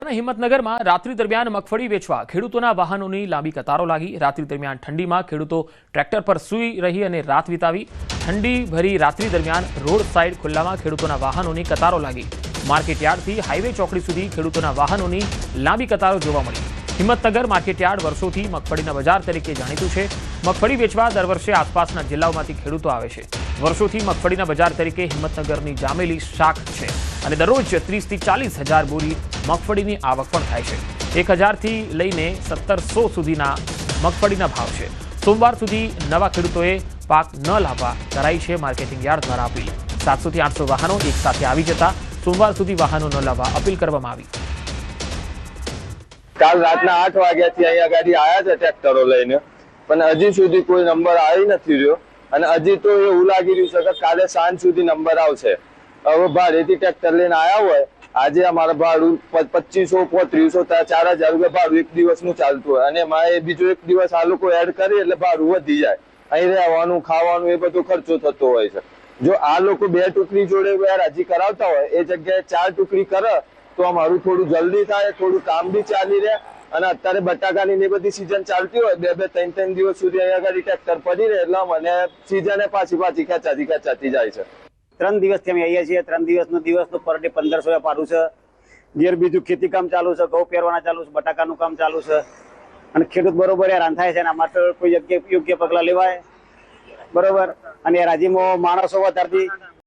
હિંમતનગરમાં રાત્રિ દરમિયાન મગફળી વેચવા ખેડૂતોના વાહનોની લાંબી કતારો લાગી। રાત્રિ દરમિયાન ઠંડીમાં ખેડૂતો ટ્રેક્ટર પર સૂઈ રહી અને રાત વિતાવી। ઠંડી ભરી રાત્રિ દરમિયાન રોડ સાઇડ ખુલ્લામાં ખેડૂતોના વાહનોની કતારો લાગી। માર્કેટયાર્ડથી હાઈવે ચોકડી સુધી ખેડૂતોના વાહનોની લાંબી કતારો જોવા મળી। હિંમતનગર માર્કેટયાર્ડ વર્ષોથી મગફળીના બજાર તરીકે જાણીતું છે। મગફળી વેચવા દર વર્ષે આસપાસના જિલ્લાઓમાંથી ખેડૂતો આવે છે। વર્ષોથી મગફળીના બજાર તરીકે હિંમતનગરની જામેલી શાખ છે અને દરરોજ 30 થી 40 હજાર બોરી મગફળીની આવક પણ થાય છે। 1000 થી લઈને 1700 સુધીના મગફળીના ભાવ છે। સોમવાર સુધી નવા ખેડૂતોએ પાક ન લાવવા કરાઈ છે માર્કેટિંગ યાર્ડ દ્વારા અપીલ। 700 થી 800 વાહનો એક સાથે આવી જતા સોમવાર સુધી વાહનો ન લાવવા અપીલ કરવામાં આવી। કાલ રાતના 8 વાગ્યાથી અહીંયા ગાડી આવ્યા છે ટ્રેક્ટરો લઈને, પણ હજી સુધી કોઈ નંબર આવી નથી રહ્યો અને હજી તો એવું લાગી રહ્યું છે કે કાલે સાંજ સુધી નંબર આવશે। હવે ભાડેથી ટ્રેક્ટર લઈને આવ્યા હોય, આજે અમારા ભાડું 2500, 3500, 4000 રૂપિયા ભાડું એક દિવસનું ચાલતું હોય અને એમાં એ બીજો એક દિવસ આ લોકો એડ કરી એટલે ભાડું વધી જાય। અહીં રહેવાનું, ખાવાનું એ બધો ખર્ચો થતો હોય છે। જો આ લોકો 2 ટુકડી જોડે હજી કરાવતા હોય, એ જગ્યાએ 4 ટુકડી કરે તો અમારું થોડું જલ્દી થાય, થોડું કામ બી ચાલી રહે। અને અત્યારે બટાકાની ને બધી સિઝન ચાલતી હોય, 2-3 દિવસ સુધી અહીંયા આગળ ટ્રેક્ટર પડી રહે એટલે મને સિઝને પાછી ખેંચાતી જાય છે। 3 દિવસથી અમે અહીંયા છીએ। 3 દિવસનું પર ડે 1500 ભાડું છે। ઘેર બીજું ખેતી કામ ચાલુ છે, ઘઉં પહેરવાના ચાલુ છે, બટાકાનું કામ ચાલુ છે અને ખેડૂત બરોબર હેરાન થાય છે। આમાં તો કોઈ યોગ્ય પગલાં લેવાય, બરોબર। અને રાજ્યમાં માણસો વધારતી